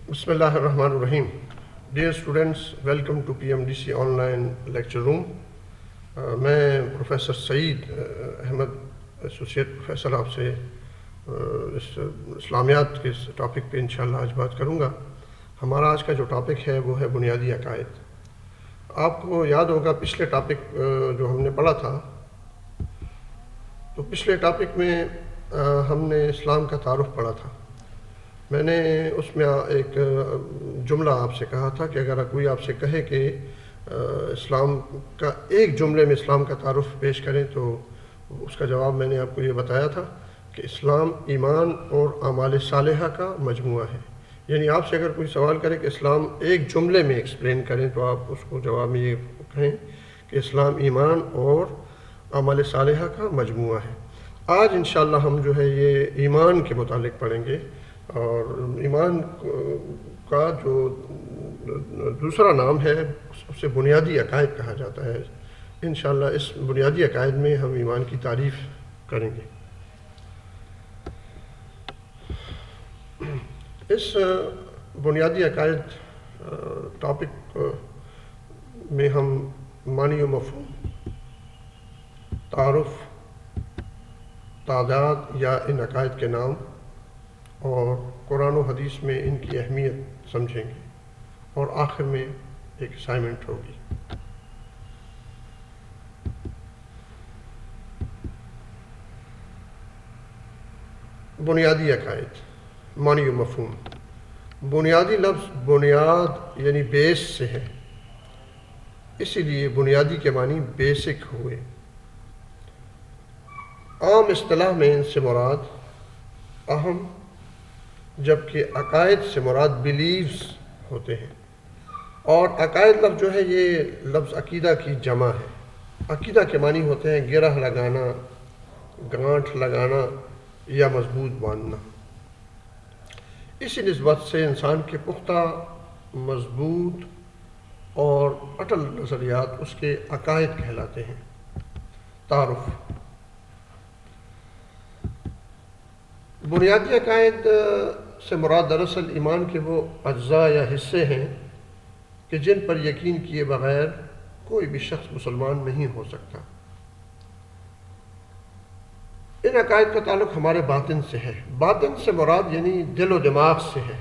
بسم اللہ الرحمن الرحیم. Dear students, welcome to PMDC online lecture room. میں professor Saeed Ahmed associate professor آپ سے اس اسلامیات کے ٹاپک پہ انشاءاللہ آج بات کروں گا. ہمارا آج کا جو ٹاپک ہے وہ ہے بنیادی عقائد. آپ کو یاد ہوگا پچھلے ٹاپک جو ہم نے پڑھا تھا، تو پچھلے ٹاپک میں ہم نے اسلام کا تعارف پڑھا تھا. میں نے اس میں ایک جملہ آپ سے کہا تھا کہ اگر کوئی آپ سے کہے کہ اسلام کا ایک جملے میں اسلام کا تعارف پیش کریں تو اس کا جواب میں نے آپ کو یہ بتایا تھا کہ اسلام ایمان اور اعمال صالحہ کا مجموعہ ہے. یعنی آپ سے اگر کوئی سوال کرے کہ اسلام ایک جملے میں ایکسپلین کریں تو آپ اس کو جواب میں یہ کہیں کہ اسلام ایمان اور اعمال صالحہ کا مجموعہ ہے. آج انشاءاللہ ہم جو ہے یہ ایمان کے متعلق پڑھیں گے، اور ایمان کا جو دوسرا نام ہے اسے بنیادی عقائد کہا جاتا ہے. انشاءاللہ اس بنیادی عقائد میں ہم ایمان کی تعریف کریں گے. اس بنیادی عقائد ٹاپک میں ہم معنی و مفہوم، تعارف، تعداد یا ان عقائد کے نام اور قرآن و حدیث میں ان کی اہمیت سمجھیں گے، اور آخر میں ایک اسائنمنٹ ہوگی. بنیادی عقائد، معنی و مفہوم. بنیادی لفظ بنیاد یعنی بیس سے ہے، اسی لیے بنیادی کے معنی بیسک ہوئے. عام اصطلاح میں ان سے مراد اہم، جبکہ عقائد سے مراد بلیفز ہوتے ہیں. اور عقائد لفظ جو ہے یہ لفظ عقیدہ کی جمع ہے. عقیدہ کے معنی ہوتے ہیں گرہ لگانا، گانٹھ لگانا یا مضبوط باندھنا. اسی نسبت سے انسان کے پختہ، مضبوط اور اٹل نظریات اس کے عقائد کہلاتے ہیں. تعارف. بنیادی عقائد سے مراد دراصل ایمان کے وہ اجزاء یا حصے ہیں کہ جن پر یقین کیے بغیر کوئی بھی شخص مسلمان نہیں ہو سکتا. ان عقائد کا تعلق ہمارے باطن سے ہے. باطن سے مراد یعنی دل و دماغ سے ہے،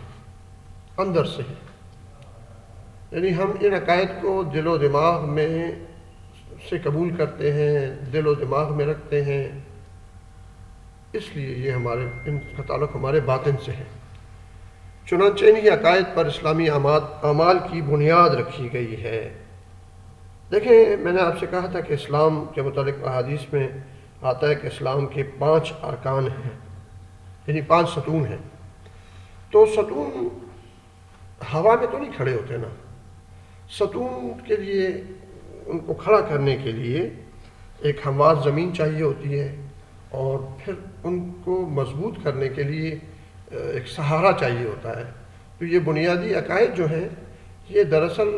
اندر سے ہے. یعنی ہم ان عقائد کو دل و دماغ میں سے قبول کرتے ہیں، دل و دماغ میں رکھتے ہیں، اس لیے یہ ان کا تعلق ہمارے باطن سے ہے. چنانچہ انہی عقائد پر اسلامی اعمال کی بنیاد رکھی گئی ہے. دیکھیں، میں نے آپ سے کہا تھا کہ اسلام کے متعلق احادیث میں آتا ہے کہ اسلام کے 5 ارکان ہیں، یعنی 5 ستون ہیں. تو ستون ہوا میں تو نہیں کھڑے ہوتے نا. ستون کے لیے، ان کو کھڑا کرنے کے لیے ایک ہموار زمین چاہیے ہوتی ہے، اور پھر ان کو مضبوط کرنے کے لیے ایک سہارا چاہیے ہوتا ہے. تو یہ بنیادی عقائد جو ہیں یہ دراصل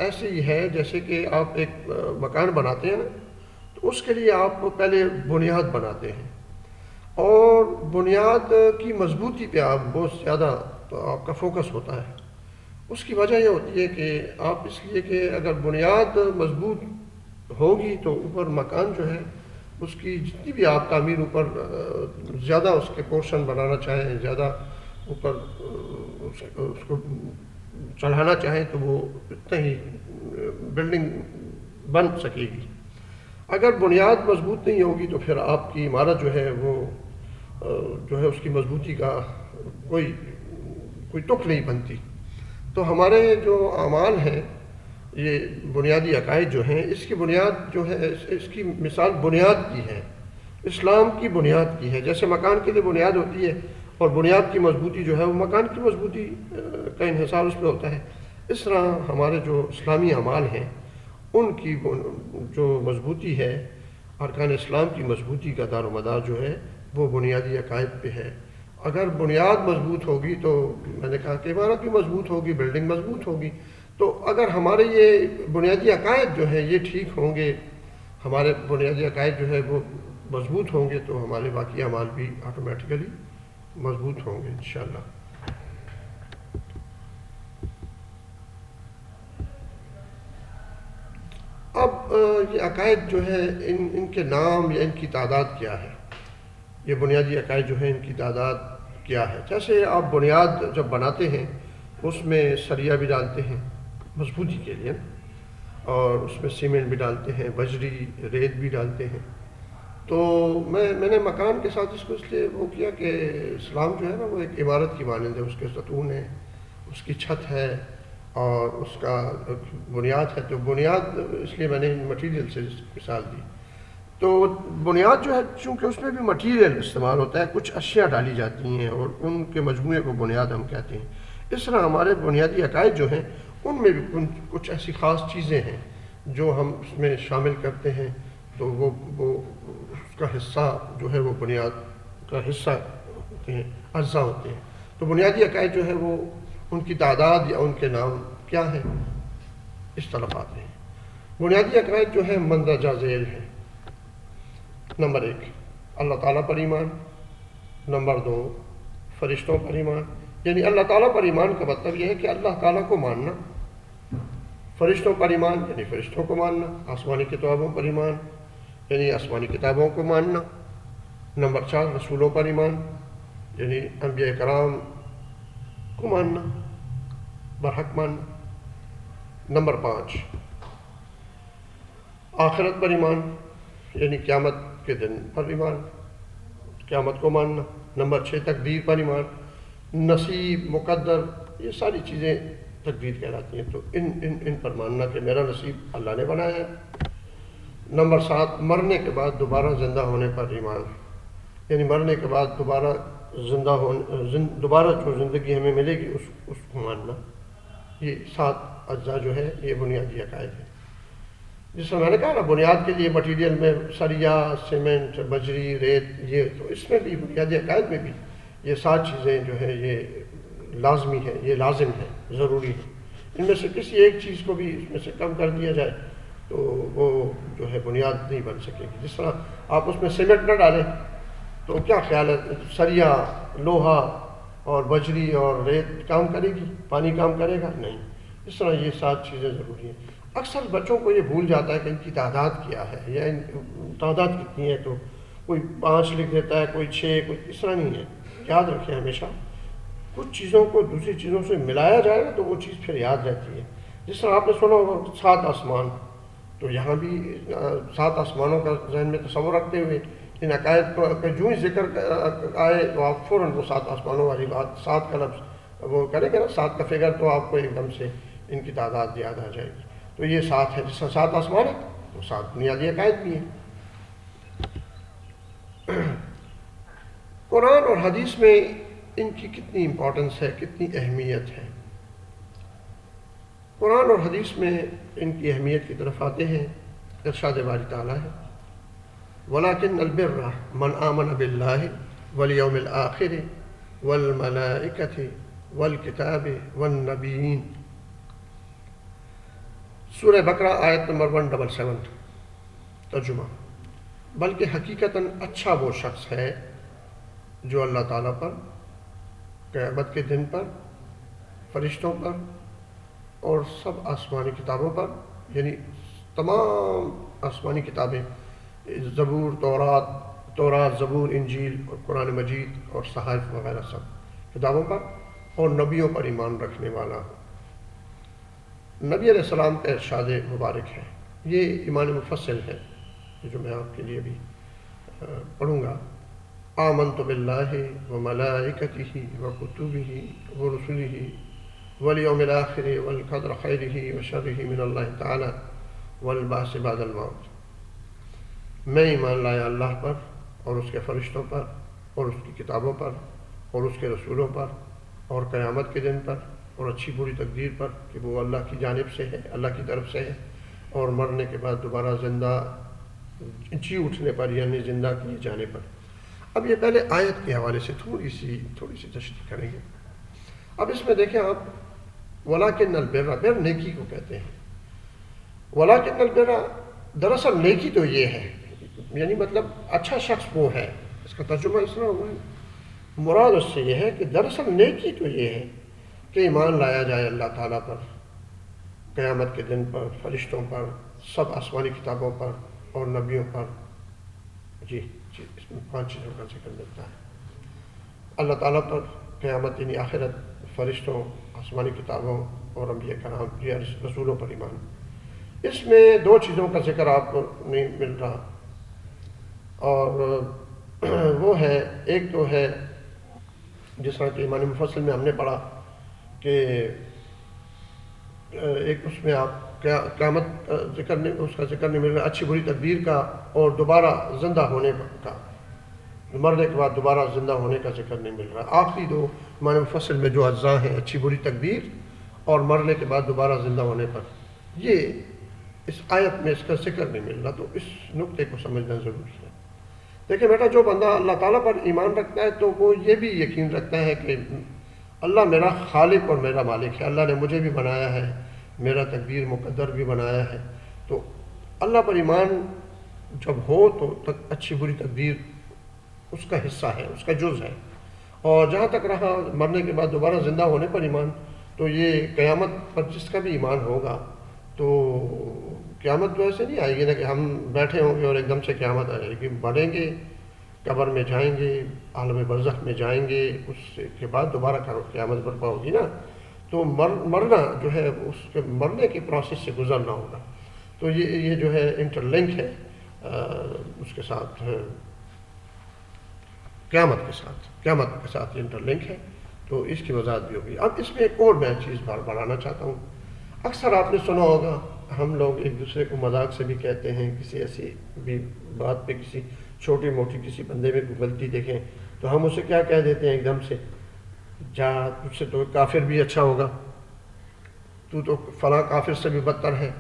ایسے ہی ہے جیسے کہ آپ ایک مکان بناتے ہیں نا، تو اس کے لیے آپ پہلے بنیاد بناتے ہیں، اور بنیاد کی مضبوطی پہ آپ بہت زیادہ آپ کا فوکس ہوتا ہے. اس کی وجہ یہ ہوتی ہے کہ آپ اس لیے کہ اگر بنیاد مضبوط ہوگی تو اوپر مکان جو ہے اس کی جتنی بھی آپ تعمیر اوپر زیادہ اس کے پورشن بنانا چاہیں، زیادہ اوپر اس کو چڑھانا چاہیں تو وہ اتنا ہی بلڈنگ بن سکے گی. اگر بنیاد مضبوط نہیں ہوگی تو پھر آپ کی عمارت جو ہے وہ جو ہے اس کی مضبوطی کا کوئی تک نہیں بنتی. تو ہمارے جو اعمال ہیں، یہ بنیادی عقائد جو ہیں، اس کی بنیاد جو ہے، اس کی مثال بنیاد کی ہے، اسلام کی بنیاد کی ہے. جیسے مکان کے لیے بنیاد ہوتی ہے اور بنیاد کی مضبوطی جو ہے وہ مکان کی مضبوطی کا انحصار اس پہ ہوتا ہے، اس طرح ہمارے جو اسلامی اعمال ہیں ان کی جو مضبوطی ہے، ارکان اسلام کی مضبوطی کا دار و مدار جو ہے وہ بنیادی عقائد پہ ہے. اگر بنیاد مضبوط ہوگی تو میں نے کہا کہ عمارت بھی مضبوط ہوگی، بلڈنگ مضبوط ہوگی. تو اگر ہمارے یہ بنیادی عقائد جو ہے یہ ٹھیک ہوں گے، ہمارے بنیادی عقائد جو ہے وہ مضبوط ہوں گے، تو ہمارے باقی اعمال بھی آٹومیٹیکلی مضبوط ہوں گے انشاءاللہ. یہ عقائد جو ہے ان کے نام یا ان کی تعداد کیا ہے، یہ بنیادی عقائد جو ہیں ان کی تعداد کیا ہے؟ جیسے آپ بنیاد جب بناتے ہیں اس میں سریا بھی ڈالتے ہیں مضبوطی کے لیے، اور اس میں سیمنٹ بھی ڈالتے ہیں، بجری ریت بھی ڈالتے ہیں. تو میں نے مکان کے ساتھ اس کو اس لیے وہ کیا کہ اسلام جو ہے نا وہ ایک عمارت کی مانند ہے، اس کے ستون ہے، اس کی چھت ہے اور اس کا بنیاد ہے. تو بنیاد اس لیے میں نے مٹیریل سے مثال دی. تو بنیاد جو ہے چونکہ اس میں بھی مٹیریل استعمال ہوتا ہے، کچھ اشیاء ڈالی جاتی ہیں اور ان کے مجموعے کو بنیاد ہم کہتے ہیں. اس طرح ہمارے بنیادی عقائد جو ہیں ان میں بھی کچھ ایسی خاص چیزیں ہیں جو ہم اس میں شامل کرتے ہیں، تو وہ اس کا حصہ جو ہے وہ بنیاد کا حصہ ہوتے ہیں، اجزاء ہوتے ہیں. تو بنیادی عقائد جو ہے وہ ان کی تعداد یا ان کے نام کیا ہیں، اس طرف آتے ہیں. بنیادی عقائد جو ہے مندرجہ ذیل ہیں. نمبر 1 اللہ تعالیٰ پر ایمان. نمبر 2 فرشتوں پر ایمان. یعنی اللہ تعالیٰ پر ایمان کا مطلب یہ ہے کہ اللہ تعالیٰ کو ماننا. فرشتوں پر ایمان یعنی فرشتوں کو ماننا. آسمانی کتابوں پر ایمان یعنی آسمانی کتابوں کو ماننا. نمبر 4 رسولوں پر ایمان یعنی انبیاء کرام کو ماننا، برحق ماننا. نمبر 5 آخرت پر ایمان یعنی قیامت کے دن پر ایمان، قیامت کو ماننا. نمبر 6 تقدیر پر ایمان، نصیب مقدر یہ ساری چیزیں تقدیر کہلاتی ہیں، تو ان پر ماننا کہ میرا نصیب اللہ نے بنایا ہے. نمبر 7 مرنے کے بعد دوبارہ زندہ ہونے پر ایمان یعنی مرنے کے بعد دوبارہ جو زندگی ہمیں ملے گی اس کو ماننا. یہ 7 اجزاء جو ہے یہ بنیادی عقائد ہیں. جس میں نے کہا نا بنیاد کے لیے مٹیریل میں سریا، سیمنٹ، بجری، ریت، یہ تو اس میں بھی بنیادی عقائد میں بھی یہ 7 چیزیں جو ہے یہ لازمی ہے، یہ لازم ہے، ضروری ہے. ان میں سے کسی ایک چیز کو بھی اس میں سے کم کر دیا جائے تو وہ جو ہے بنیاد نہیں بن سکے گی. جس طرح آپ اس میں سیمنٹ نہ ڈالیں تو کیا خیال ہے سریا، لوہا اور بجری اور ریت کام کرے گی؟ پانی کام کرے گا؟ نہیں. اس طرح یہ 7 چیزیں ضروری ہیں. اکثر بچوں کو یہ بھول جاتا ہے کہ ان کی تعداد کیا ہے یا ان تعداد کتنی ہے، تو کوئی 5 لکھ دیتا ہے، کوئی 6، کوئی اس طرح نہیں ہے. یاد رکھیں ہمیشہ کچھ چیزوں کو دوسری چیزوں سے ملایا جائے تو وہ چیز پھر یاد رہتی ہے. جس طرح آپ نے سنا ہوگا 7 آسمان، تو یہاں بھی 7 آسمانوں کا ذہن میں تصور رکھتے ہوئے ان عقائد کو جو ہی ذکر آئے تو آپ فوراً وہ 7 آسمانوں والی بات، 7 کا لفظ وہ کریں گے نا، 7 کا فگر، تو آپ کو ایک دم سے ان کی تعداد یاد آ جائے گی. تو یہ 7 ہے. جس طرح 7 آسمان ہے تو 7 بنیادی عقائد بھی ہیں. قرآن اور حدیث میں ان کی کتنی امپورٹنس ہے، کتنی اہمیت ہے. قرآن اور حدیث میں ان کی اہمیت کی طرف آتے ہیں. ارشاد باری تعالیٰ ہے وَلَكِنَّ الْبِرَّ مَنْ آمَنَ بِاللَّهِ وَالْيَوْمِ الْآخِرِ وَالْمَلَائِكَةِ وَالْكِتَابِ وَالنَّبِيِّينَ. سورہ بقرہ آیت نمبر 177. ترجمہ: بلکہ حقیقتاً اچھا وہ شخص ہے جو اللہ تعالیٰ پر، قیامت کے دن پر، فرشتوں پر اور سب آسمانی کتابوں پر یعنی تمام آسمانی کتابیں، زبور، تورات، زبور، انجیل اور قرآن مجید اور صحائف وغیرہ سب کتابوں پر اور نبیوں پر ایمان رکھنے والا. نبی علیہ السلام کا ارشاد مبارک ہے، یہ ایمان مفصل ہے جو میں آپ کے لیے بھی پڑھوں گا. آمنت باللہ وملائکتہ وکتبہ ورسلہ والیوم الآخر والقدر خیرہ وشرہ من اللہ تعالی والبعث بعد الموت. میں ایمان لایا اللہ پر اور اس کے فرشتوں پر اور اس کی کتابوں پر اور اس کے رسولوں پر اور قیامت کے دن پر اور اچھی بری تقدیر پر کہ وہ اللہ کی جانب سے ہے، اللہ کی طرف سے ہے، اور مرنے کے بعد دوبارہ زندہ جی اٹھنے پر یعنی زندہ کیے جانے پر. اب یہ پہلے آیت کے حوالے سے تھوڑی سی تشریح کریں گے. اب اس میں دیکھیں آپ وَلَكِنَّ الْبِرَّ، بر نیکی کو کہتے ہیں. وَلَكِنَّ الْبِرَّ دراصل نیکی تو یہ ہے، یعنی مطلب اچھا شخص وہ ہے. اس کا ترجمہ اس طرح ہوا ہے، مراد اس سے یہ ہے کہ دراصل نیکی تو یہ ہے کہ ایمان لایا جائے اللہ تعالیٰ پر، قیامت کے دن پر، فرشتوں پر، سب آسمانی کتابوں پر اور نبیوں پر، جی اس میں 5 چیزوں کا ذکر ملتا ہے۔ اللہ تعالیٰ پر، قیامت یعنی آخرت، فرشتوں، آسمانی کتابوں اور انبیاء کرام یا رسولوں پر ایمان۔ اس میں 2 چیزوں کا ذکر آپ کو نہیں مل رہا، اور وہ ہے، ایک تو ہے جس طرح کہ ایمان مفصل میں ہم نے پڑھا کہ ایک اس میں آپ قیامت ذکر نہیں، اس کا ذکر نہیں مل رہا، اچھی بری تقدیر کا اور دوبارہ زندہ ہونے کا، مرنے کے بعد دوبارہ زندہ ہونے کا ذکر نہیں مل رہا۔ آخری 2 ایمان مفصل میں جو اجزاء ہیں، اچھی بری تقدیر اور مرنے کے بعد دوبارہ زندہ ہونے پر، یہ اس آیت میں اس کا ذکر نہیں مل رہا، تو اس نقطے کو سمجھنا ضروری ہے۔ دیکھیں بیٹا، جو بندہ اللہ تعالیٰ پر ایمان رکھتا ہے تو وہ یہ بھی یقین رکھتا ہے کہ اللہ میرا خالق اور میرا مالک ہے، اللہ نے مجھے بھی بنایا ہے، میرا تقدیر مقدر بھی بنایا ہے۔ تو اللہ پر ایمان جب ہو تو اچھی بری تقدیر اس کا حصہ ہے، اس کا جز ہے۔ اور جہاں تک رہا مرنے کے بعد دوبارہ زندہ ہونے پر ایمان، تو یہ قیامت پر جس کا بھی ایمان ہوگا، تو قیامت تو ایسے نہیں آئے گی نا کہ ہم بیٹھے ہوں گے اور ایک دم سے قیامت آ جائے گی۔ بڑھیں گے، قبر میں جائیں گے، عالم برزخ میں جائیں گے، اس کے بعد دوبارہ قیامت برپا ہوگی نا۔ تو مرنا جو ہے اس کے مرنے کے پروسیس سے گزرنا ہوگا۔ تو یہ جو ہے انٹر لنک ہے اس کے ساتھ، قیامت کے ساتھ انٹر لنک ہے، تو اس کی وضاحت بھی ہوگی۔ اب اس میں ایک اور میں چیز بڑھانا چاہتا ہوں۔ اکثر آپ نے سنا ہوگا، ہم لوگ ایک دوسرے کو مذاق سے بھی کہتے ہیں، کسی ایسی بھی بات پہ، کسی چھوٹی موٹی کسی بندے میں کوئی غلطی دیکھیں تو ہم اسے کیا کہہ دیتے ہیں ایک دم سے، جا تجھ سے تو کافر بھی اچھا ہوگا، تو فلاں کافر سے بھی بدتر ہے۔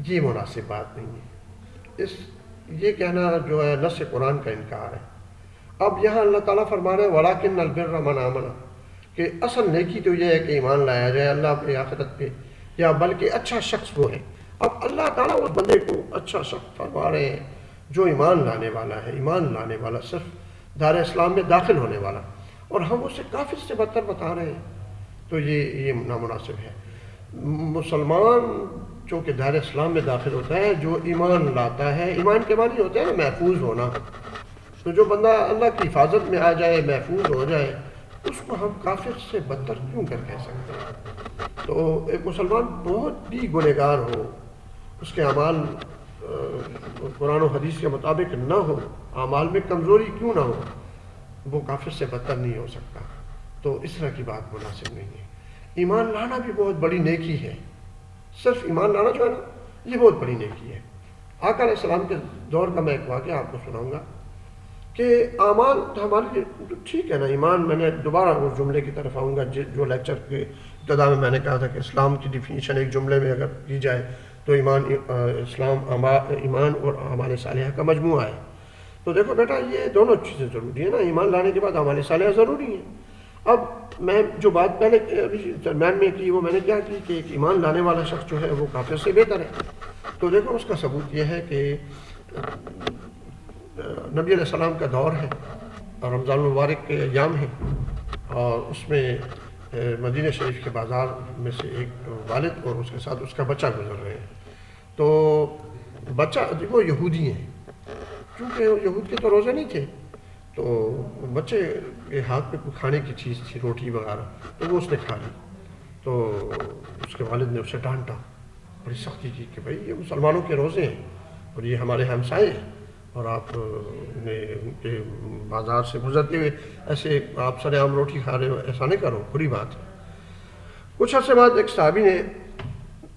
یہ مناسب بات نہیں ہے۔ یہ کہنا جو ہے نص قرآن کا انکار ہے۔ اب یہاں اللہ تعالیٰ فرما رہے ہیں وَلَٰكِنَّ الْبِرَّ مَنْ آمَنَ، کہ اصل نیکی تو یہ ہے کہ ایمان لایا جائے اللہ پہ، آخرت پہ، یا بلکہ اچھا شخص وہ ہے۔ اب اللہ تعالیٰ اس بندے کو اچھا شخص فرما رہے ہیں جو ایمان لانے والا ہے، ایمان لانے والا، صرف دار اسلام میں داخل ہونے والا، اور ہم اسے کافر سے بدتر بتا رہے ہیں، تو یہ نامناسب ہے۔ مسلمان چونکہ دار اسلام میں داخل ہوتا ہے، جو ایمان لاتا ہے، ایمان کے معنی ہوتا ہے نا محفوظ ہونا، تو جو بندہ اللہ کی حفاظت میں آ جائے، محفوظ ہو جائے، اس کو ہم کافر سے بدتر کیوں کہہ سکتے ہیں؟ تو ایک مسلمان بہت بھی گنہگار ہو، اس کے اعمال قرآن و حدیث کے مطابق نہ ہو، اعمال میں کمزوری کیوں نہ ہو، وہ کافر سے بدتر نہیں ہو سکتا۔ تو اس طرح کی بات مناسب نہیں ہے۔ ایمان لانا بھی بہت بڑی نیکی ہے، صرف ایمان لانا جو ہے نا، یہ بہت بڑی نیکی ہے۔ آقا علیہ السلام کے دور کا میں ایک واقعہ آپ کو سناؤں گا کہ اعمال ہمارے لیے ٹھیک ہے نا، ایمان، میں نے دوبارہ اس جملے کی طرف آؤں گا جو لیکچر کے ابتدا میں نے کہا تھا کہ اسلام کی ڈیفینیشن ایک جملے میں اگر کی جائے تو ایمان اور اعمال صالحہ کا مجموعہ ہے۔ تو دیکھو بیٹا، یہ دونوں چیزیں ضروری ہیں نا، ایمان لانے کے بعد اعمال صالحہ ضروری ہیں۔ اب میں جو بات پہلے درمیان میں کی، وہ میں نے کیا کی کہ ایک ایمان لانے والا شخص جو ہے وہ کافر سے بہتر ہے۔ تو دیکھو اس کا ثبوت یہ ہے کہ نبی علیہ السلام کا دور ہے اور رمضان المبارک کے ایام ہیں، اور اس میں مدینہ شریف کے بازار میں سے ایک والد اور اس کے ساتھ اس کا بچہ گزر رہے ہیں۔ تو بچہ وہ یہودی ہیں، چونکہ یہود کے تو روزے نہیں تھے، تو بچے کے ہاتھ میں کوئی کھانے کی چیز تھی، روٹی وغیرہ، تو وہ اس نے کھا لی۔ تو اس کے والد نے اسے ڈانٹا بڑی سختی کی کہ بھائی یہ مسلمانوں کے روزے ہیں اور یہ ہمارے ہمسائے ہیں، اور آپ نے ان کے بازار سے گزرتے ہوئے ایسے آپ سر عام روٹی کھا رہے ہو، ایسا نہیں کرو، بری بات ہے۔ کچھ عرصے بعد ایک صحابی نے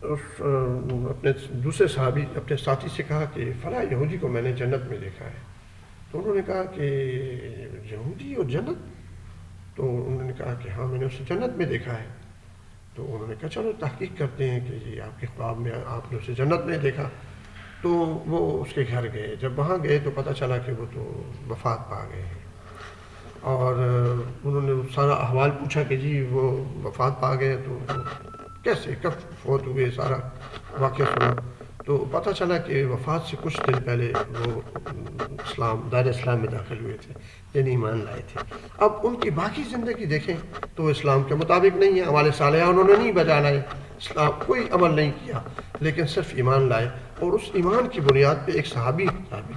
اپنے دوسرے صحابی اپنے ساتھی سے کہا کہ فلاں یہودی کو میں نے جنت میں دیکھا ہے۔ تو انہوں نے کہا کہ یہودی اور جنت؟ تو انہوں نے کہا کہ ہاں میں نے اسے جنت میں دیکھا ہے۔ تو انہوں نے کہا چلو تحقیق کرتے ہیں کہ یہ آپ کے خواب میں آپ نے اسے جنت میں دیکھا۔ تو وہ اس کے گھر گئے، جب وہاں گئے تو پتہ چلا کہ وہ تو وفات پا گئے ہیں، اور انہوں نے سارا احوال پوچھا کہ جی وہ وفات پا گئے، تو کیسے کب فوت ہوئے، سارا واقعہ سنا تو پتہ چلا کہ وفات سے کچھ دن پہلے وہ دار اسلام میں داخل ہوئے تھے، یعنی ایمان لائے تھے۔ اب ان کی باقی زندگی دیکھیں تو اسلام کے مطابق نہیں ہے، اعمال صالحہ انہوں نے نہیں بجا لائے، اسلام کوئی عمل نہیں کیا لیکن صرف ایمان لائے، اور اس ایمان کی بنیاد پہ ایک صحابی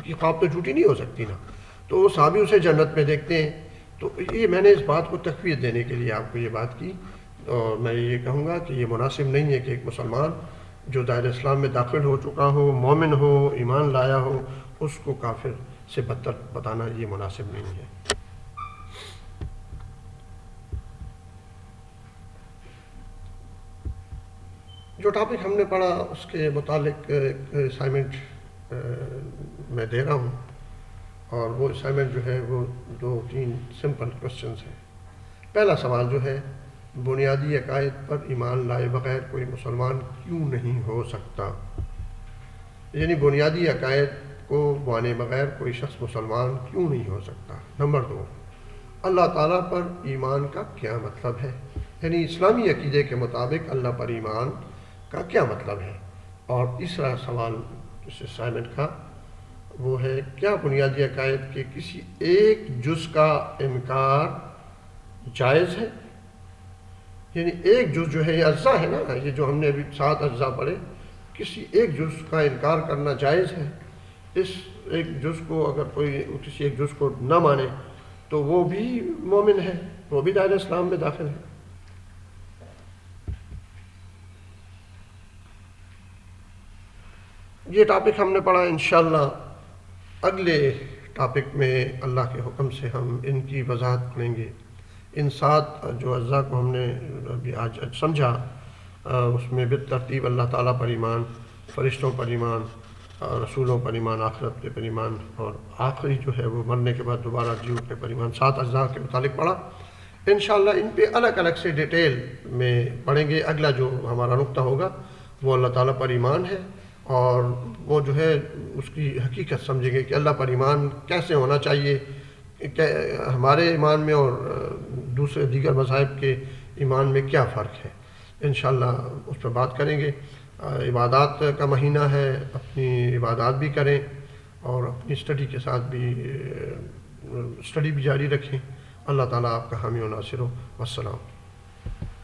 کی خواب تو جھوٹی نہیں ہو سکتی نا، تو وہ صحابی اسے جنت میں دیکھتے ہیں. تو یہ میں نے اس بات کو تقویت دینے کے لیے آپ کو یہ بات کی، اور میں یہ کہوں گا کہ یہ مناسب نہیں ہے کہ ایک مسلمان جو دائرہ اسلام میں داخل ہو چکا ہو، مومن ہو، ایمان لایا ہو، اس کو کافر سے بدتر بتانا یہ مناسب نہیں ہے. جو ٹاپک ہم نے پڑھا اس کے متعلق ایک اسائنمنٹ میں دے رہا ہوں، اور وہ اسائنمنٹ جو ہے وہ 2-3 سمپل کوشچنز ہیں. پہلا سوال جو ہے، بنیادی عقائد پر ایمان لائے بغیر کوئی مسلمان کیوں نہیں ہو سکتا؟ یعنی بنیادی عقائد کو مانے بغیر کوئی شخص مسلمان کیوں نہیں ہو سکتا؟ نمبر 2، اللہ تعالیٰ پر ایمان کا کیا مطلب ہے؟ یعنی اسلامی عقیدے کے مطابق اللہ پر ایمان کا کیا مطلب ہے؟ اور تیسرا سوال اس اسائنمنٹ کا وہ ہے، کیا بنیادی عقائد کے کسی ایک جز کا انکار جائز ہے؟ یعنی ایک جز جو ہے، یہ اجزاء ہے نا، یہ جو ہم نے ابھی 7 اجزاء پڑھے، کسی ایک جز کا انکار کرنا جائز ہے؟ اس ایک جز کو اگر کوئی کسی ایک جز کو نہ مانے تو وہ بھی مومن ہے، وہ بھی دائرہ اسلام میں داخل ہے. یہ ٹاپک ہم نے پڑھا. انشاءاللہ اگلے ٹاپک میں اللہ کے حکم سے ہم ان کی وضاحت کریں گے. ان 7 جو اجزاء کو ہم نے ابھی آج سمجھا، اس میں بالترتیب اللہ تعالیٰ پر ایمان، فرشتوں پر ایمان، رسولوں پر ایمان، آخرت پر ایمان، اور آخری جو ہے وہ مرنے کے بعد دوبارہ جی اٹھنے پر ایمان. 7 اجزاء کے متعلق پڑھا. انشاءاللہ ان پہ الگ الگ سے ڈیٹیل میں پڑھیں گے. اگلا جو ہمارا نقطہ ہوگا وہ اللہ تعالیٰ پر ایمان ہے، اور وہ جو ہے اس کی حقیقت سمجھیں گے کہ اللہ پر ایمان کیسے ہونا چاہیے، کہ ہمارے ایمان میں اور دوسرے دیگر مذاہب کے ایمان میں کیا فرق ہے. انشاءاللہ اس پہ بات کریں گے. عبادات کا مہینہ ہے، اپنی عبادات بھی کریں اور اپنی اسٹڈی کے ساتھ بھی اسٹڈی بھی جاری رکھیں. اللہ تعالیٰ آپ کا حامی و ناصر ہو. والسلام.